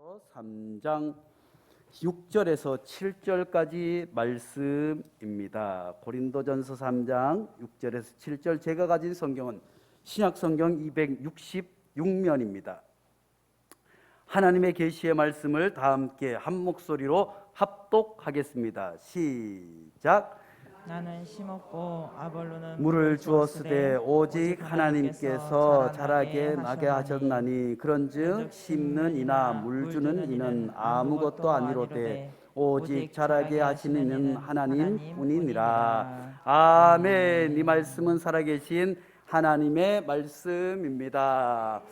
3장 6절에서 7절까지 말씀입니다. 고린도전서 3장 6절에서 7절, 제가 가진 성경은 신약성경 266면입니다. 하나님의 계시의 말씀을 다 함께 한 목소리로 합독하겠습니다. 시작. 나는 심었고 아볼로는 물을 주었으되 오직 하나님께서 자라게 나게 하셨나니 그런즉 심는 이나 물 주는 이는 아무것도 아니로되 오직 자라게 하시는 이는 하나님뿐이니라. 아멘. 이 말씀은 살아계신 하나님의 말씀입니다.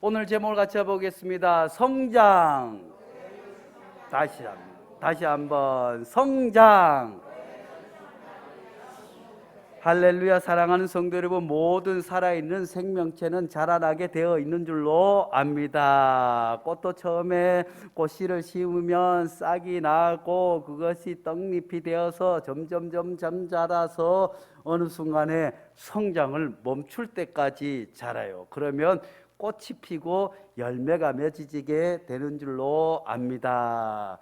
오늘 제목을 같이 보겠습니다. 성장. 다시 한번 성장. 할렐루야. 사랑하는 성도 여러분, 모든 살아있는 생명체는 자라나게 되어 있는 줄로 압니다. 꽃도 처음에 꽃씨를 심으면 싹이 나고 그것이 떡잎이 되어서 점점 자라서 어느 순간에 성장을 멈출 때까지 자라요. 그러면 꽃이 피고 열매가 맺어지게 되는 줄로 압니다.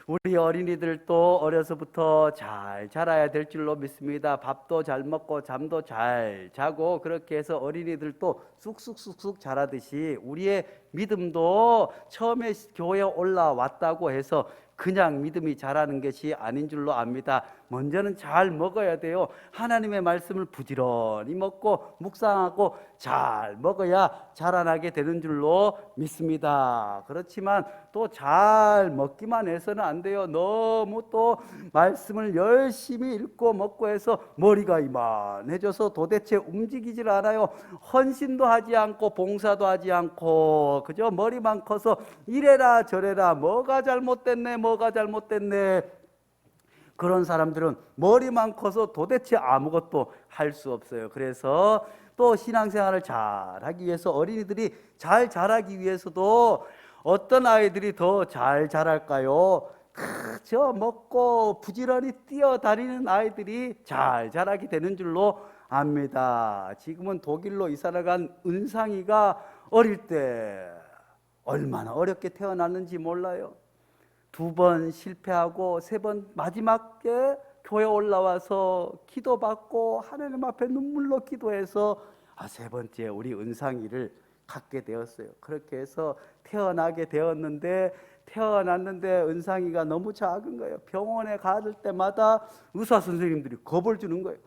우리 어린이들도 어려서부터 잘 자라야 될 줄로 믿습니다. 밥도 잘 먹고 잠도 잘 자고 그렇게 해서 어린이들도 쑥쑥 자라듯이 우리의 믿음도 처음에 교회에 올라왔다고 해서 그냥 믿음이 자라는 것이 아닌 줄로 압니다. 먼저는 잘 먹어야 돼요. 하나님의 말씀을 부지런히 먹고 묵상하고 잘 먹어야 자라나게 되는 줄로 믿습니다. 그렇지만 또 잘 먹기만 해서는 안 돼요. 너무 또 말씀을 열심히 읽고 먹고 해서 머리가 이만해져서 도대체 움직이질 않아요. 헌신도 하지 않고 봉사도 하지 않고 그저 머리만 커서 이래라 저래라 뭐가 잘못됐네 그런 사람들은 머리만 커서 도대체 아무것도 할 수 없어요. 그래서 또 신앙생활을 잘하기 위해서 어린이들이 잘 자라기 위해서도 어떤 아이들이 더 잘 자랄까요? 저 먹고 부지런히 뛰어다니는 아이들이 잘 자라게 되는 줄로 압니다. 지금은 독일로 이사를 간 은상이가 어릴 때 얼마나 어렵게 태어났는지 몰라요. 2번 실패하고 3번 마지막에 교회 올라와서 기도받고 하나님 앞에 눈물로 기도해서 3번째 우리 은상이를 갖게 되었어요. 그렇게 해서 태어났는데 은상이가 너무 작은 거예요. 병원에 가을 때마다 의사 선생님들이 겁을 주는 거예요.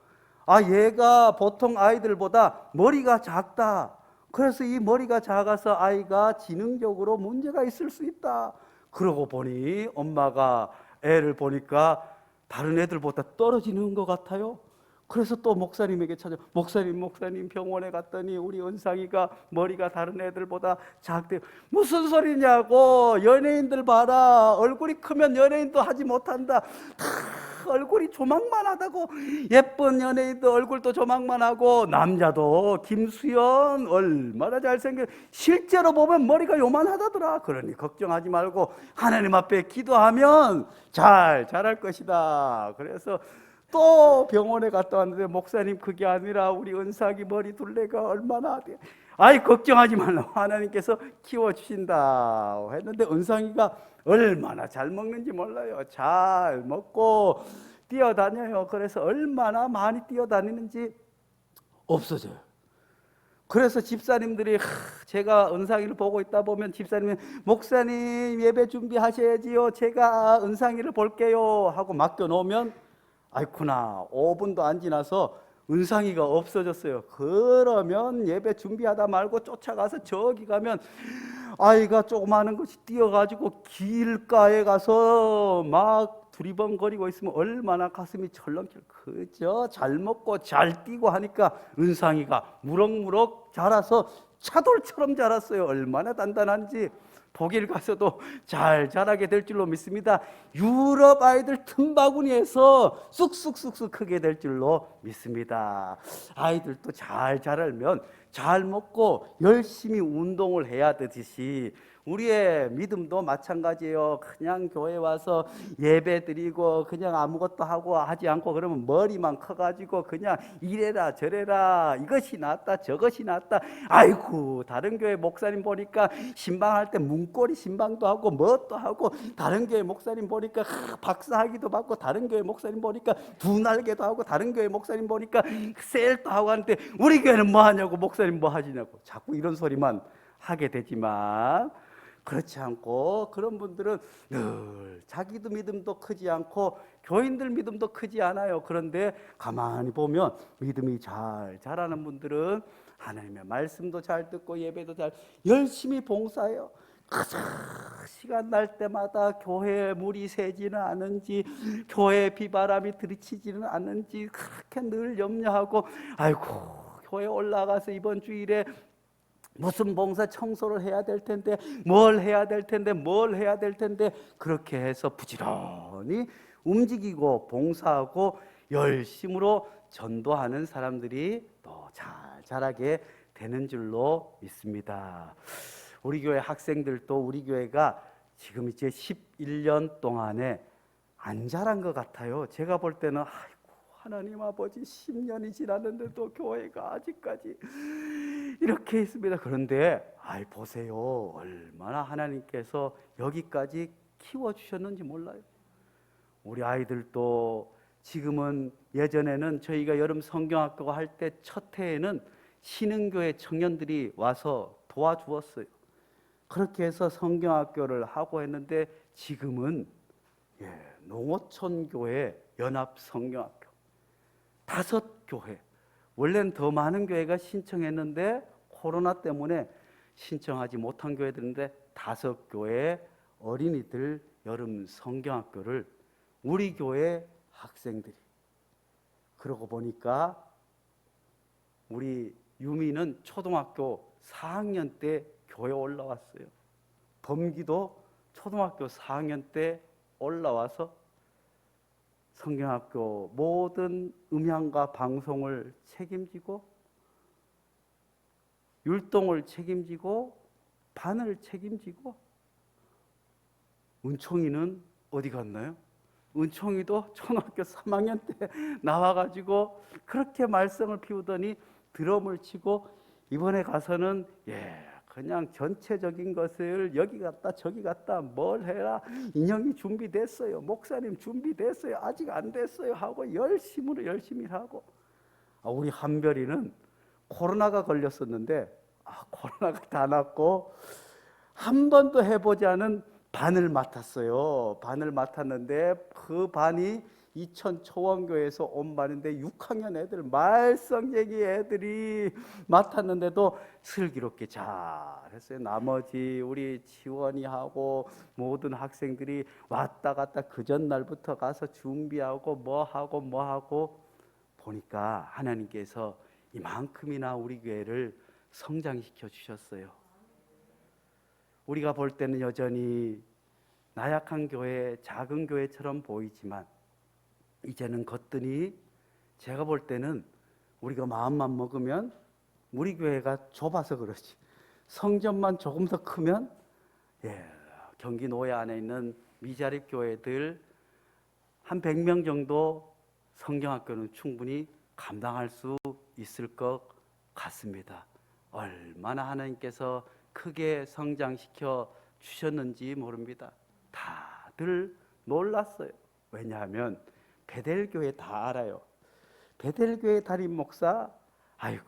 얘가 보통 아이들보다 머리가 작다. 그래서 이 머리가 작아서 아이가 지능적으로 문제가 있을 수 있다. 그러고 보니 엄마가 애를 보니까 다른 애들보다 떨어지는 것 같아요. 그래서 또 목사님에게 목사님 병원에 갔더니 우리 은상이가 머리가 다른 애들보다 작대요. 무슨 소리냐고. 연예인들 봐라. 얼굴이 크면 연예인도 하지 못한다. 얼굴이 조망만하다고. 예쁜 연예인도 얼굴도 조망만하고 남자도 김수현 얼마나 잘생겨. 실제로 보면 머리가 요만하다더라. 그러니 걱정하지 말고 하나님 앞에 기도하면 잘 자랄 것이다. 그래서 또 병원에 갔다 왔는데 목사님 그게 아니라 우리 은상이 머리 둘레가 얼마나 돼. 걱정하지 말라. 하나님께서 키워주신다 했는데 은상이가 얼마나 잘 먹는지 몰라요. 잘 먹고 뛰어다녀요. 그래서 얼마나 많이 뛰어다니는지 없어져요. 그래서 집사님들이 제가 은상이를 보고 있다 보면 집사님이 목사님 예배 준비하셔야지요. 제가 은상이를 볼게요 하고 맡겨놓으면 아이쿠나 5분도 안 지나서 은상이가 없어졌어요. 그러면 예배 준비하다 말고 쫓아가서 저기 가면 아이가 조그마한 것이 뛰어가지고 길가에 가서 막 두리번거리고 있으면 얼마나 가슴이 철렁철렁. 그저 잘 먹고 잘 뛰고 하니까 은상이가 무럭무럭 자라서 차돌처럼 자랐어요. 얼마나 단단한지. 독일 가서도 잘 자라게 될 줄로 믿습니다. 유럽 아이들 틈바구니에서 쑥쑥 크게 될 줄로 믿습니다. 아이들도 잘 자라면 잘 먹고 열심히 운동을 해야 되듯이 우리의 믿음도 마찬가지예요. 그냥 교회 와서 예배 드리고 그냥 아무것도 하지 않고 그러면 머리만 커가지고 그냥 이래라 저래라 이것이 낫다 저것이 낫다. 아이고 다른 교회 목사님 보니까 신방할 때 문고리 신방도 하고 뭣도 하고, 다른 교회 목사님 보니까 박사학위도 받고, 다른 교회 목사님 보니까 두 날개도 하고, 다른 교회 목사님 보니까 셀도 하고 하는데 우리 교회는 뭐 하냐고, 목사님 뭐 하시냐고 자꾸 이런 소리만 하게 되지만, 그렇지 않고 그런 분들은 늘 자기도 믿음도 크지 않고 교인들 믿음도 크지 않아요. 그런데 가만히 보면 믿음이 잘 자라는 분들은 하나님의 말씀도 잘 듣고 예배도 잘 열심히 봉사해요. 시간 날 때마다 교회에 물이 새지는 않은지, 교회에 비바람이 들이치지는 않은지 그렇게 늘 염려하고, 아이고 교회 올라가서 이번 주일에 무슨 봉사 청소를 해야 될 텐데, 뭘 해야 될 텐데, 뭘 해야 될 텐데, 그렇게 해서 부지런히 움직이고 봉사하고 열심으로 전도하는 사람들이 더 잘 자라게 되는 줄로 믿습니다. 우리 교회 학생들도 우리 교회가 지금 이제 11년 동안에 안 자란 것 같아요. 제가 볼 때는 아이고 하나님 아버지 10년이 지났는데도 교회가 아직까지 이렇게 있습니다. 그런데 보세요, 얼마나 하나님께서 여기까지 키워주셨는지 몰라요. 우리 아이들도 지금은, 예전에는 저희가 여름 성경학교 할 때 첫 해에는 신흥교회 청년들이 와서 도와주었어요. 그렇게 해서 성경학교를 하고 했는데, 지금은 농어촌 교회 연합 성경학교 5교회, 원래는 더 많은 교회가 신청했는데 코로나 때문에 신청하지 못한 교회들인데 5교회 어린이들 여름 성경학교를 우리 교회 학생들이, 그러고 보니까 우리 유미는 초등학교 4학년 때 교회 올라왔어요. 범기도 초등학교 4학년 때 올라와서 성경학교 모든 음향과 방송을 책임지고, 율동을 책임지고, 반을 책임지고. 은총이는 어디 갔나요? 은총이도 초등학교 3학년 때 나와가지고 그렇게 말썽을 피우더니 드럼을 치고, 이번에 가서는 그냥 전체적인 것을 여기 갔다 저기 갔다 뭘 해라, 인형이 준비됐어요, 목사님 준비됐어요, 아직 안 됐어요 하고 열심히 하고. 우리 한별이는 코로나가 걸렸었는데 코로나가 다 났고 한 번도 해보지 않은 반을 맡았어요. 반을 맡았는데 그 반이 이천 초원교회에서 온 반인데 6학년 애들, 말썽쟁이 애들이 맡았는데도 슬기롭게 잘했어요. 나머지 우리 지원이하고 모든 학생들이 왔다 갔다 그 전날부터 가서 준비하고 뭐 하고 보니까 하나님께서 이만큼이나 우리 교회를 성장시켜 주셨어요. 우리가 볼 때는 여전히 나약한 교회, 작은 교회처럼 보이지만 이제는 거뜬히, 제가 볼 때는 우리가 마음만 먹으면, 우리 교회가 좁아서 그렇지 성전만 조금 더 크면 경기 노예 안에 있는 미자립 교회들 한 100명 정도 성경학교는 충분히 감당할 수 있을 것 같습니다. 얼마나 하나님께서 크게 성장시켜 주셨는지 모릅니다. 다들 놀랐어요. 왜냐하면 베델교회 다 알아요. 베델교회 담임 목사, 아이고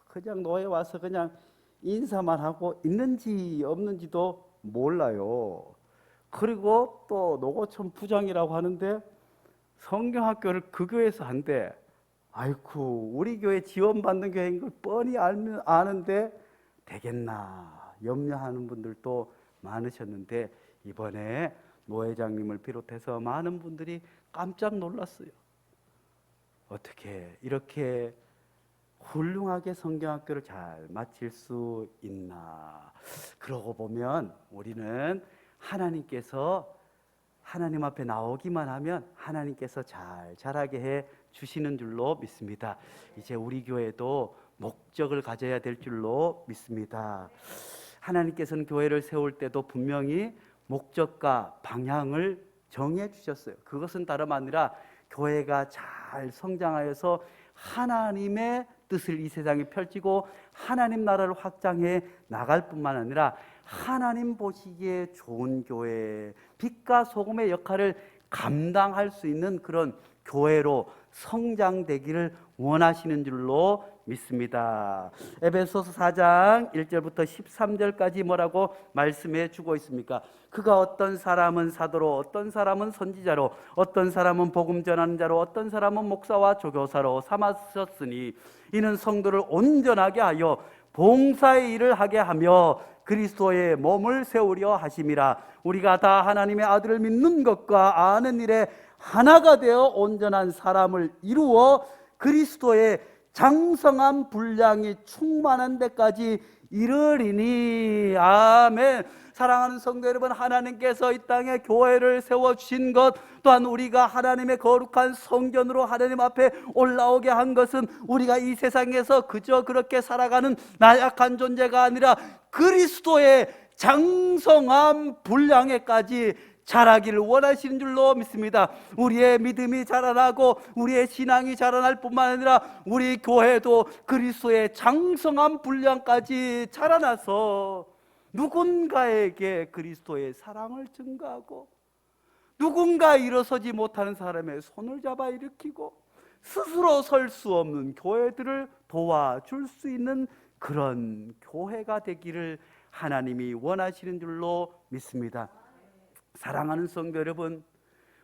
그냥 노예 와서 그냥 인사만 하고 있는지 없는지도 몰라요. 그리고 또 노고천 부장이라고 하는데 성경학교를 그 교회에서 한대. 아이고 우리 교회 지원받는 교회인 걸 뻔히 아는데 되겠나 염려하는 분들도 많으셨는데, 이번에 노 회장님을 비롯해서 많은 분들이 깜짝 놀랐어요. 어떻게 이렇게 훌륭하게 성경학교를 잘 마칠 수 있나. 그러고 보면 우리는 하나님께서, 하나님 앞에 나오기만 하면 하나님께서 잘 자라게 해 주시는 줄로 믿습니다. 이제 우리 교회도 목적을 가져야 될 줄로 믿습니다. 하나님께서는 교회를 세울 때도 분명히 목적과 방향을 정해 주셨어요. 그것은 다름 아니라 교회가 잘 성장하여서 하나님의 뜻을 이 세상에 펼치고 하나님 나라를 확장해 나갈 뿐만 아니라 하나님 보시기에 좋은 교회, 빛과 소금의 역할을 감당할 수 있는 그런 교회로 성장되기를 원하시는 줄로 믿습니다. 에베소서 4장 1절부터 13절까지 뭐라고 말씀해 주고 있습니까? 그가 어떤 사람은 사도로, 어떤 사람은 선지자로, 어떤 사람은 복음 전하는 자로, 어떤 사람은 목사와 조교사로 삼으셨으니 이는 성도를 온전하게 하여 봉사의 일을 하게 하며 그리스도의 몸을 세우려 하심이라. 우리가 다 하나님의 아들을 믿는 것과 아는 일에 하나가 되어 온전한 사람을 이루어 그리스도의 장성한 분량이 충만한 데까지 이르리니. 아멘. 사랑하는 성도 여러분, 하나님께서 이 땅에 교회를 세워주신 것, 또한 우리가 하나님의 거룩한 성전으로 하나님 앞에 올라오게 한 것은 우리가 이 세상에서 그저 그렇게 살아가는 나약한 존재가 아니라 그리스도의 장성한 분량에까지 자라기를 원하시는 줄로 믿습니다. 우리의 믿음이 자라나고 우리의 신앙이 자라날 뿐만 아니라 우리 교회도 그리스도의 장성한 분량까지 자라나서 누군가에게 그리스도의 사랑을 증거하고 누군가 일어서지 못하는 사람의 손을 잡아 일으키고 스스로 설 수 없는 교회들을 도와줄 수 있는 그런 교회가 되기를 하나님이 원하시는 줄로 믿습니다. 사랑하는 성도 여러분,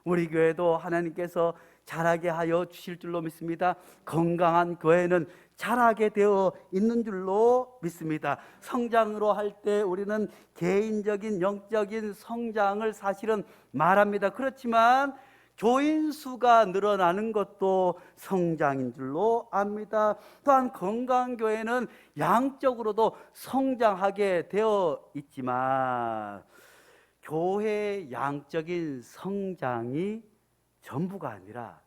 우리 교회도 하나님께서 자라게 하여 주실 줄로 믿습니다. 건강한 교회는 자라게 되어 있는 줄로 믿습니다. 성장으로 할 때 우리는 개인적인 영적인 성장을 사실은 말합니다. 그렇지만 교인 수가 늘어나는 것도 성장인 줄로 압니다. 또한 건강한 교회는 양적으로도 성장하게 되어 있지만 교회의 양적인 성장이 전부가 아니라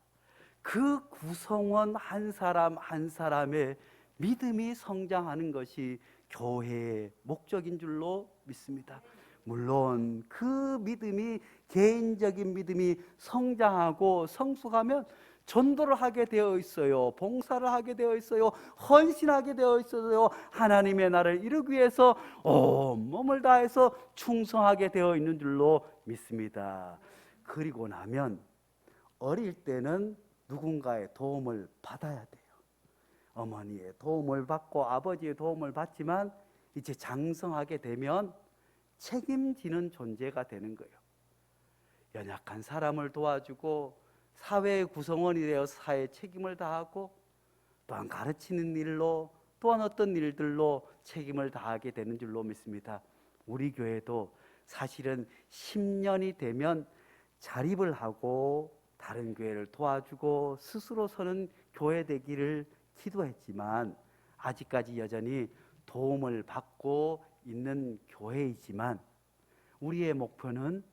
그 구성원 한 사람 한 사람의 믿음이 성장하는 것이 교회의 목적인 줄로 믿습니다. 물론 그 믿음이, 개인적인 믿음이 성장하고 성숙하면 전도를 하게 되어 있어요. 봉사를 하게 되어 있어요. 헌신하게 되어 있어요. 하나님의 나라를 이루기 위해서 온몸을 다해서 충성하게 되어 있는 줄로 믿습니다. 그리고 나면 어릴 때는 누군가의 도움을 받아야 돼요. 어머니의 도움을 받고 아버지의 도움을 받지만 이제 장성하게 되면 책임지는 존재가 되는 거예요. 연약한 사람을 도와주고 사회의 구성원이 되어 사회에 책임을 다하고 또한 가르치는 일로 또한 어떤 일들로 책임을 다하게 되는 줄로 믿습니다. 우리 교회도 사실은 10년이 되면 자립을 하고 다른 교회를 도와주고 스스로 서는 교회 되기를 기도했지만 아직까지 여전히 도움을 받고 있는 교회이지만 우리의 목표는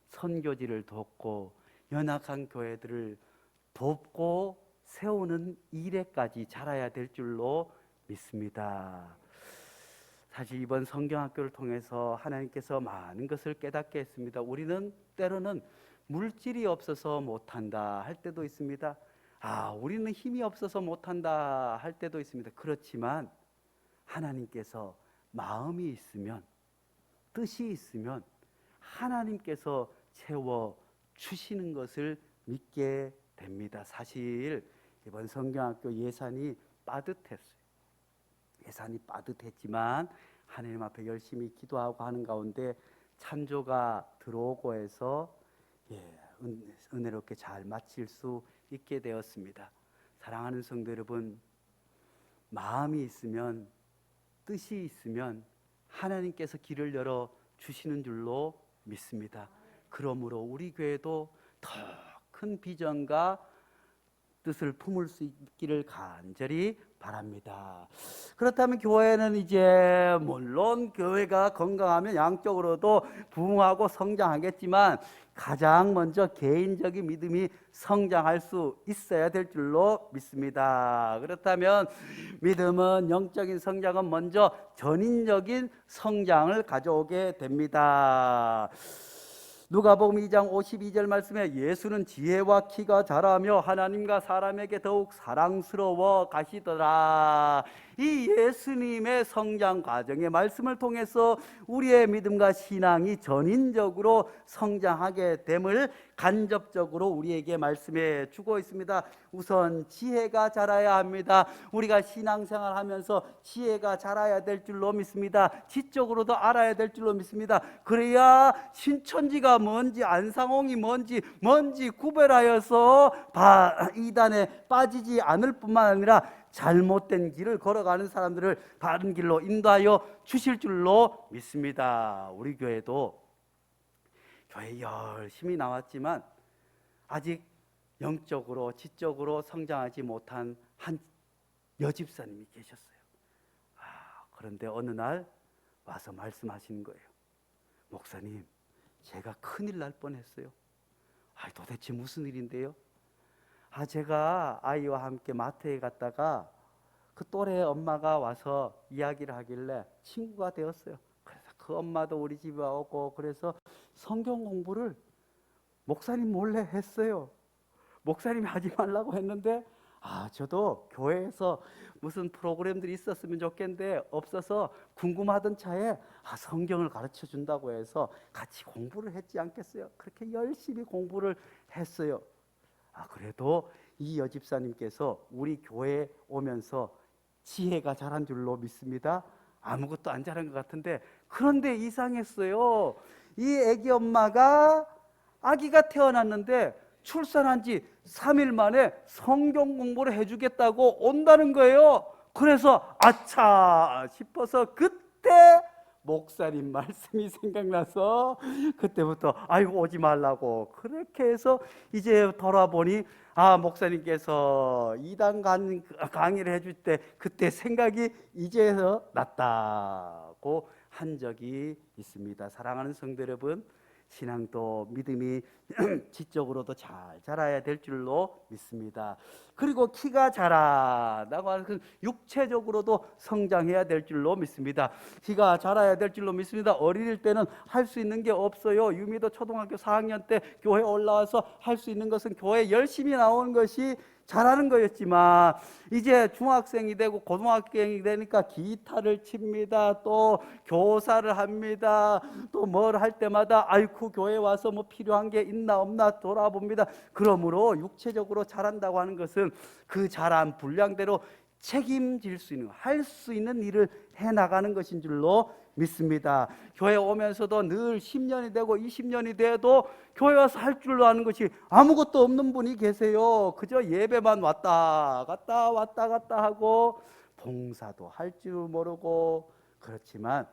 선교지를 돕고 연약한 교회들을 돕고 세우는 일에까지 자라야 될 줄로 믿습니다. 사실 이번 성경학교를 통해서 하나님께서 많은 것을 깨닫게 했습니다. 우리는 때로는 물질이 없어서 못한다 할 때도 있습니다. 우리는 힘이 없어서 못한다 할 때도 있습니다. 그렇지만 하나님께서 마음이 있으면, 뜻이 있으면 하나님께서 채워 주시는 것을 믿게 됩니다. 사실 이번 성경학교 예산이 빠듯했어요. 예산이 빠듯했지만 하나님 앞에 열심히 기도하고 하는 가운데 찬조가 들어오고 해서 은혜롭게 잘 마칠 수 있게 되었습니다. 사랑하는 성도 여러분, 마음이 있으면, 뜻이 있으면 하나님께서 길을 열어 주시는 줄로 믿습니다. 그러므로 우리 교회도 더 큰 비전과 뜻을 품을 수 있기를 간절히 바랍니다. 그렇다면 교회는 이제 물론 교회가 건강하면 양적으로도 부흥하고 성장하겠지만 가장 먼저 개인적인 믿음이 성장할 수 있어야 될 줄로 믿습니다. 그렇다면 믿음은, 영적인 성장은 먼저 전인적인 성장을 가져오게 됩니다. 누가복음 2장 52절 말씀에 예수는 지혜와 키가 자라며 하나님과 사람에게 더욱 사랑스러워 가시더라. 이 예수님의 성장 과정의 말씀을 통해서 우리의 믿음과 신앙이 전인적으로 성장하게 됨을 간접적으로 우리에게 말씀해 주고 있습니다. 우선 지혜가 자라야 합니다. 우리가 신앙생활 하면서 지혜가 자라야 될 줄로 믿습니다. 지적으로도 알아야 될 줄로 믿습니다. 그래야 신천지가 뭔지 안상홍이 뭔지 구별하여서 이단에 빠지지 않을 뿐만 아니라 잘못된 길을 걸어가는 사람들을 바른 길로 인도하여 주실 줄로 믿습니다. 우리 교회도 교회 열심히 나왔지만 아직 영적으로 지적으로 성장하지 못한 한 여집사님이 계셨어요. 그런데 어느 날 와서 말씀하시는 거예요. 목사님, 제가 큰일 날 뻔했어요. 도대체 무슨 일인데요? 제가 아이와 함께 마트에 갔다가 그 또래 엄마가 와서 이야기를 하길래 친구가 되었어요. 그래서 그 엄마도 우리 집에 오고, 그래서 성경 공부를 목사님 몰래 했어요. 목사님이 하지 말라고 했는데 저도 교회에서 무슨 프로그램들이 있었으면 좋겠는데 없어서 궁금하던 차에 성경을 가르쳐 준다고 해서 같이 공부를 했지 않겠어요? 그렇게 열심히 공부를 했어요. 그래도 이 여집사님께서 우리 교회에 오면서 지혜가 자란 줄로 믿습니다. 아무것도 안 자란 것 같은데, 그런데 이상했어요. 이 아기 엄마가 아기가 태어났는데 출산한 지 3일 만에 성경 공부를 해주겠다고 온다는 거예요. 그래서 아차 싶어서 그때 목사님 말씀이 생각나서 그때부터 오지 말라고 그렇게 해서 이제 돌아보니 목사님께서 이단 강의를 해줄 때 그때 생각이 이제서 났다고 한 적이 있습니다. 사랑하는 성도 여러분, 신앙도 믿음이 지적으로도 잘 자라야 될 줄로 믿습니다. 그리고 키가 자라다고 하는 건 육체적으로도 성장해야 될 줄로 믿습니다. 키가 자라야 될 줄로 믿습니다. 어릴 때는 할 수 있는 게 없어요. 유미도 초등학교 4학년 때 교회 올라와서 할 수 있는 것은 교회 열심히 나오는 것이 잘하는 거였지만 이제 중학생이 되고 고등학생이 되니까 기타를 칩니다. 또 교사를 합니다. 또 뭘 할 때마다 교회 와서 뭐 필요한 게 있나 없나 돌아봅니다. 그러므로 육체적으로 자란다고 하는 것은 그 자란 분량대로 책임질 수 있는, 할 수 있는 일을 해나가는 것인 줄로 믿습니다. 교회 오면서도 늘 10년이 되고 20년이 돼도 교회 와서 할 줄로 아는 것이 아무것도 없는 분이 계세요. 그저 예배만 왔다 갔다 하고 봉사도 할 줄 모르고, 그렇지만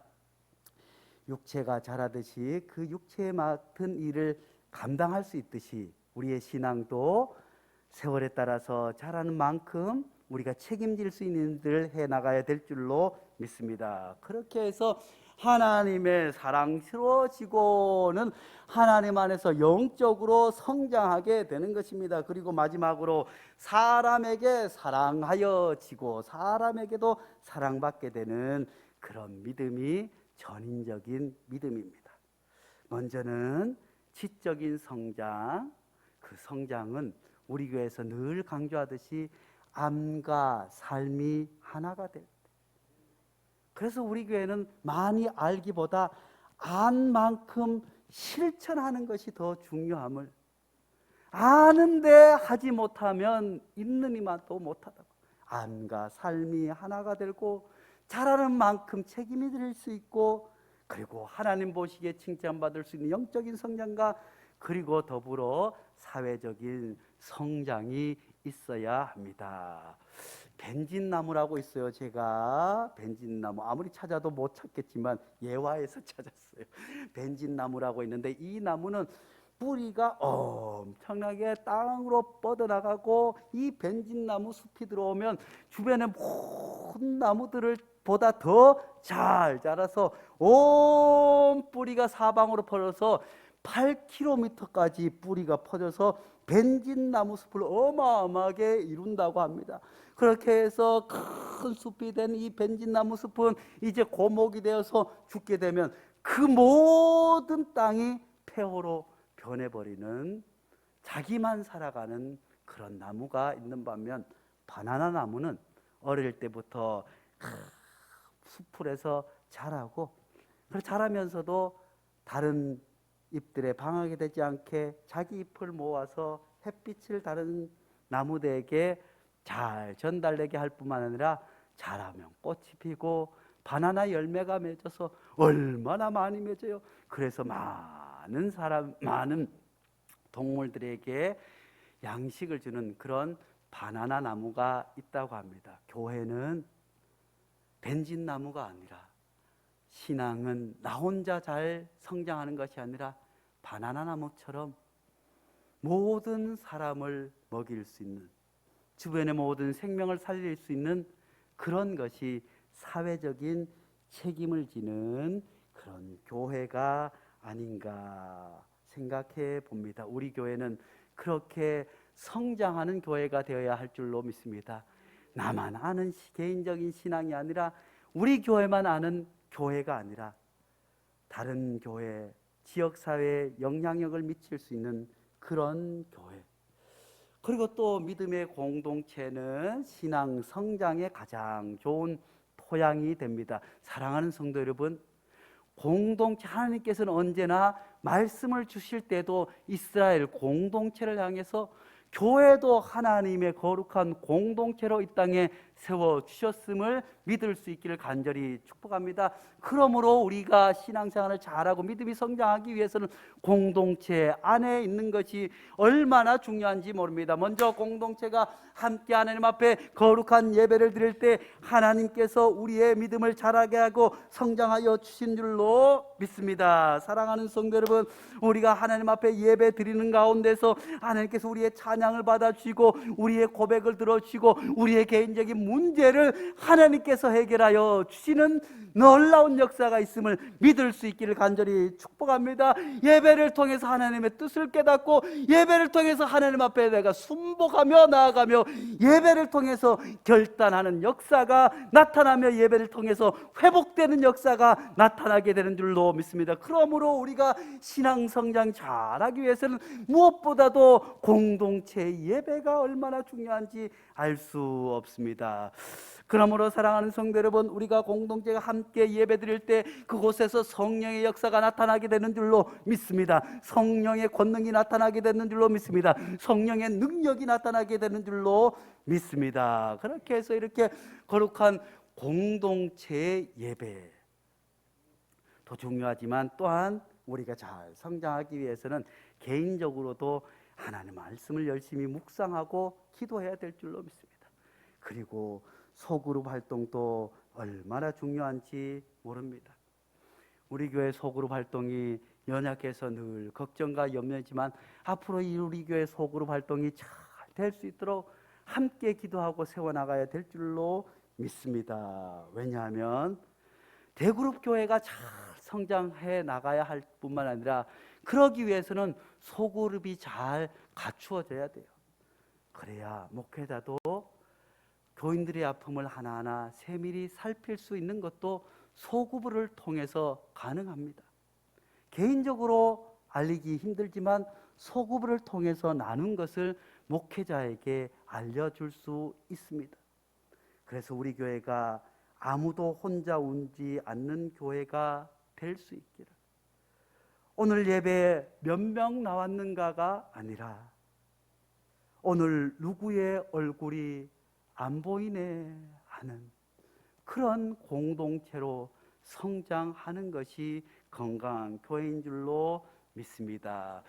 육체가 자라듯이 그 육체에 맡은 일을 감당할 수 있듯이 우리의 신앙도 세월에 따라서 자라는 만큼 우리가 책임질 수 있는 일을 해나가야 될 줄로 믿습니다. 그렇게 해서 하나님의 사랑스러워지고는 하나님 안에서 영적으로 성장하게 되는 것입니다. 그리고 마지막으로 사람에게 사랑하여지고 사람에게도 사랑받게 되는 그런 믿음이 전인적인 믿음입니다. 먼저는 지적인 성장, 그 성장은 우리 교회에서 늘 강조하듯이 암과 삶이 하나가 될 때, 그래서 우리 교회는 많이 알기보다 안 만큼 실천하는 것이 더 중요함을, 아는데 하지 못하면 있는 이만도 못하다고, 암과 삶이 하나가 되고 잘하는 만큼 책임이 될 수 있고, 그리고 하나님 보시기에 칭찬받을 수 있는 영적인 성장과 그리고 더불어 사회적인 성장이 있어야 합니다. 벤진나무라고 있어요. 제가 벤진나무 아무리 찾아도 못 찾겠지만 예화에서 찾았어요. 벤진나무라고 있는데 이 나무는 뿌리가 엄청나게 땅으로 뻗어나가고, 이 벤진나무 숲이 들어오면 주변의 모든 나무들을 보다 더 잘 자라서 온 뿌리가 사방으로 뻗어서 8km까지 뿌리가 퍼져서 벤진나무 숲을 어마어마하게 이룬다고 합니다. 그렇게 해서 큰 숲이 된 이 벤진나무 숲은 이제 고목이 되어서 죽게 되면 그 모든 땅이 폐허로 변해버리는, 자기만 살아가는 그런 나무가 있는 반면, 바나나 나무는 어릴 때부터 수풀에서 자라고, 자라면서도 다른 잎들에 방황이 되지 않게 자기 잎을 모아서 햇빛을 다른 나무들에게 잘 전달되게 할 뿐만 아니라 자라면 꽃이 피고 바나나 열매가 맺어서 얼마나 많이 맺어요. 그래서 많은 동물들에게 양식을 주는 그런 바나나 나무가 있다고 합니다. 교회는 벤진 나무가 아니라, 신앙은 나 혼자 잘 성장하는 것이 아니라 바나나 나무처럼 모든 사람을 먹일 수 있는, 주변의 모든 생명을 살릴 수 있는 그런 것이 사회적인 책임을 지는 그런 교회가 아닌가 생각해 봅니다. 우리 교회는 그렇게 성장하는 교회가 되어야 할 줄로 믿습니다. 나만 아는 개인적인 신앙이 아니라, 우리 교회만 아는 교회가 아니라 다른 교회, 지역사회에 영향력을 미칠 수 있는 그런 교회. 그리고 또 믿음의 공동체는 신앙 성장에 가장 좋은 토양이 됩니다. 사랑하는 성도 여러분, 공동체, 하나님께서는 언제나 말씀을 주실 때도 이스라엘 공동체를 향해서 교회도 하나님의 거룩한 공동체로 이 땅에 세워주셨음을 믿을 수 있기를 간절히 축복합니다. 그러므로 우리가 신앙생활을 잘하고 믿음이 성장하기 위해서는 공동체 안에 있는 것이 얼마나 중요한지 모릅니다. 먼저 공동체가 함께 하나님 앞에 거룩한 예배를 드릴 때 하나님께서 우리의 믿음을 자라게 하고 성장하여 주신 줄로 믿습니다. 사랑하는 성도 여러분, 우리가 하나님 앞에 예배 드리는 가운데서 하나님께서 우리의 찬양을 받아주시고 우리의 고백을 들어주시고 우리의 개인적인 문제를 하나님께서 해결하여 주시는 놀라운 역사가 있음을 믿을 수 있기를 간절히 축복합니다. 예배를 통해서 하나님의 뜻을 깨닫고, 예배를 통해서 하나님 앞에 내가 순복하며 나아가며, 예배를 통해서 결단하는 역사가 나타나며, 예배를 통해서 회복되는 역사가 나타나게 되는 줄로 믿습니다. 그러므로 우리가 신앙 성장 잘하기 위해서는 무엇보다도 공동체 예배가 얼마나 중요한지 알 수 없습니다. 그러므로 사랑하는 성도 여러분, 우리가 공동체가 함께 예배 드릴 때 그곳에서 성령의 역사가 나타나게 되는 줄로 믿습니다. 성령의 권능이 나타나게 되는 줄로 믿습니다. 성령의 능력이 나타나게 되는 줄로 믿습니다. 그렇게 해서 이렇게 거룩한 공동체의 예배 더 중요하지만, 또한 우리가 잘 성장하기 위해서는 개인적으로도 하나님의 말씀을 열심히 묵상하고 기도해야 될 줄로 믿습니다. 그리고 소그룹 활동도 얼마나 중요한지 모릅니다. 우리 교회 소그룹 활동이 연약해서 늘 걱정과 염려이지만, 앞으로 우리 교회 소그룹 활동이 잘 될 수 있도록 함께 기도하고 세워나가야 될 줄로 믿습니다. 왜냐하면 대그룹 교회가 잘 성장해 나가야 할 뿐만 아니라, 그러기 위해서는 소그룹이 잘 갖추어져야 돼요. 그래야 목회자도 교인들의 아픔을 하나하나 세밀히 살필 수 있는 것도 소그룹을 통해서 가능합니다. 개인적으로 알리기 힘들지만 소그룹을 통해서 나눈 것을 목회자에게 알려줄 수 있습니다. 그래서 우리 교회가 아무도 혼자 울지 않는 교회가 될 수 있기를, 오늘 예배에 몇 명 나왔는가가 아니라 오늘 누구의 얼굴이 안 보이네 하는 그런 공동체로 성장하는 것이 건강한 교회인 줄로 믿습니다.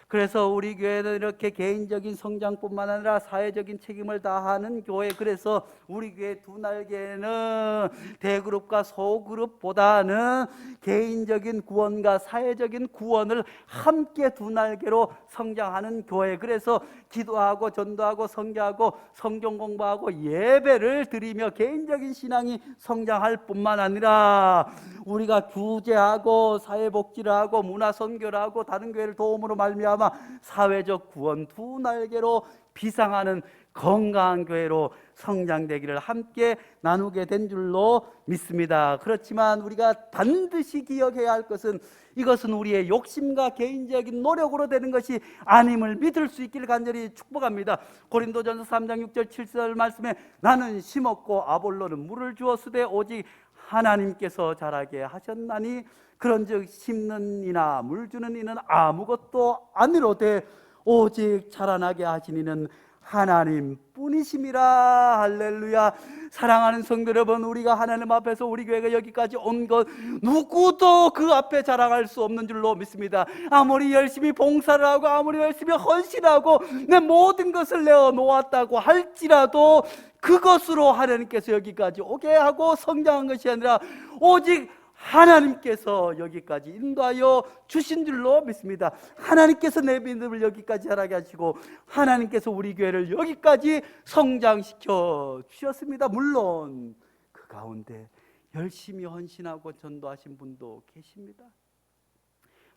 그래서 우리 교회는 이렇게 개인적인 성장뿐만 아니라 사회적인 책임을 다하는 교회, 그래서 우리 교회 두 날개는 대그룹과 소그룹보다는 개인적인 구원과 사회적인 구원을 함께 두 날개로 성장하는 교회, 그래서 기도하고 전도하고 선교하고 성경 공부하고 예배를 드리며 개인적인 신앙이 성장할 뿐만 아니라 우리가 규제하고 사회복지를 하고 문화선교를 하고 다른 교회를 도움으로 말미암아 사회적 구원 두 날개로 비상하는 건강한 교회로 성장되기를 함께 나누게 된 줄로 믿습니다. 그렇지만 우리가 반드시 기억해야 할 것은 이것은 우리의 욕심과 개인적인 노력으로 되는 것이 아님을 믿을 수 있기를 간절히 축복합니다. 고린도전서 3장 6절 7절 말씀에 나는 심었고 아볼로는 물을 주었으되 오직 하나님께서 자라게 하셨나니 그런즉 심는 이나 물 주는 이는 아무것도 아니로되 오직 자라나게 하신 이는 하나님 뿐이심이라. 할렐루야. 사랑하는 성도 여러분, 우리가 하나님 앞에서 우리 교회가 여기까지 온 것 누구도 그 앞에 자랑할 수 없는 줄로 믿습니다. 아무리 열심히 봉사를 하고 아무리 열심히 헌신하고 내 모든 것을 내어 놓았다고 할지라도 그것으로 하나님께서 여기까지 오게 하고 성장한 것이 아니라 오직 하나님께서 여기까지 인도하여 주신 줄로 믿습니다. 하나님께서 내 믿음을 여기까지 자라게 하시고 하나님께서 우리 교회를 여기까지 성장시켜 주셨습니다. 물론 그 가운데 열심히 헌신하고 전도하신 분도 계십니다.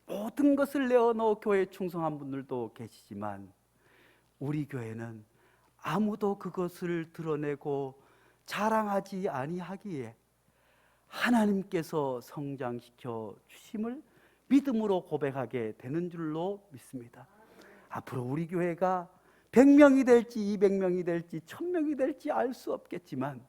모든 것을 내어놓어 교회에 충성한 분들도 계시지만 우리 교회는 아무도 그것을 드러내고 자랑하지 아니하기에 하나님께서 성장시켜 주심을 믿음으로 고백하게 되는 줄로 믿습니다. 앞으로 우리 교회가 100명이 될지 200명이 될지 1000명이 될지 알 수 없겠지만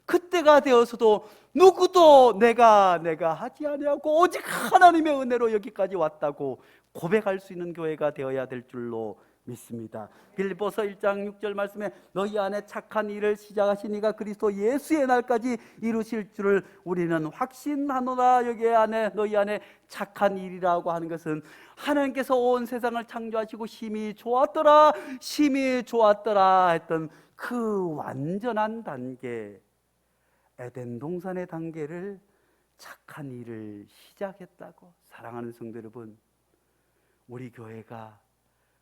그때가 되어서도 누구도 내가 하지 아니하고 오직 하나님의 은혜로 여기까지 왔다고 고백할 수 있는 교회가 되어야 될 줄로 믿습니다. 빌립보서 1장 6절 말씀에 너희 안에 착한 일을 시작하신 이가 그리스도 예수의 날까지 이루실 줄을 우리는 확신하노라. 여기 안에 너희 안에 착한 일이라고 하는 것은 하나님께서 온 세상을 창조하시고 심히 좋았더라 했던 그 완전한 단계, 에덴 동산의 단계를 착한 일을 시작했다고. 사랑하는 성도 여러분, 우리 교회가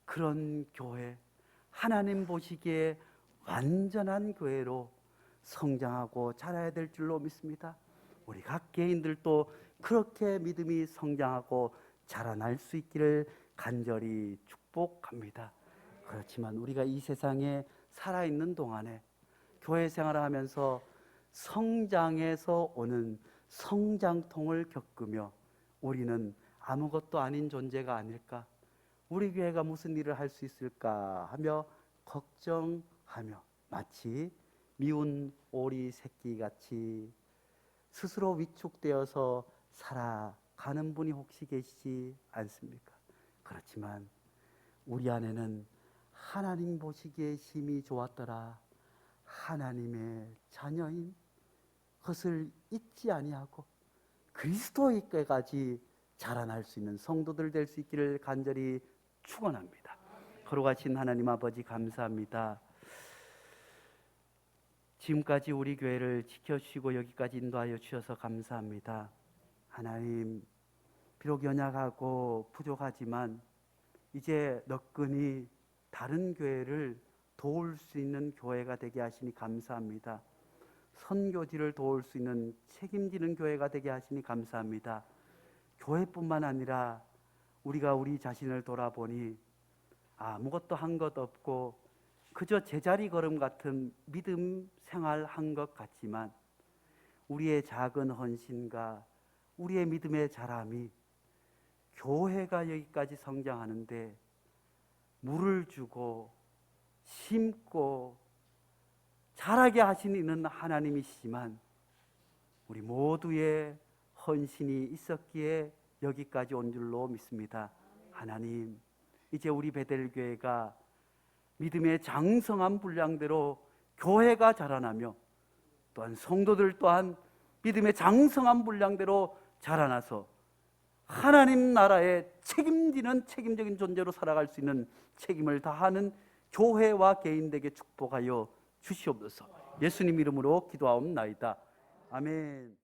그런 교회, 하나님 보시기에 완전한 교회로 성장하고 자라야 될 줄로 믿습니다. 우리 각 개인들도 그렇게 믿음이 성장하고 자라날 수 있기를 간절히 축복합니다. 그렇지만 우리가 이 세상에 살아있는 동안에 교회 생활을 하면서 성장에서 오는 성장통을 겪으며 우리는 아무것도 아닌 존재가 아닐까, 우리 교회가 무슨 일을 할 수 있을까 하며 걱정하며 마치 미운 오리 새끼같이 스스로 위축되어서 살아가는 분이 혹시 계시지 않습니까? 그렇지만 우리 안에는 하나님 보시기에 심히 좋았더라, 하나님의 자녀인 것을 잊지 아니하고 그리스도에게까지 자라날 수 있는 성도들 될 수 있기를 간절히 축원합니다. 거룩하신 하나님 아버지, 감사합니다. 지금까지 우리 교회를 지켜주시고 여기까지 인도하여 주셔서 감사합니다. 하나님, 비록 연약하고 부족하지만 이제 너끈히 다른 교회를 도울 수 있는 교회가 되게 하시니 감사합니다. 선교지를 도울 수 있는 책임지는 교회가 되게 하시니 감사합니다. 교회뿐만 아니라 우리가 우리 자신을 돌아보니 아무것도 한 것 없고 그저 제자리 걸음 같은 믿음 생활한 것 같지만 우리의 작은 헌신과 우리의 믿음의 자람이 교회가 여기까지 성장하는데 물을 주고 심고 자라게 하시는 이는 하나님이시지만 우리 모두의 헌신이 있었기에 여기까지 온 줄로 믿습니다. 하나님, 이제 우리 베델교회가 믿음의 장성한 분량대로 교회가 자라나며 또한 성도들 또한 믿음의 장성한 분량대로 자라나서 하나님 나라의 책임적인 존재로 살아갈 수 있는 책임을 다하는 교회와 개인에게 축복하여 주시옵소서. 예수님 이름으로 기도하옵나이다. 아멘.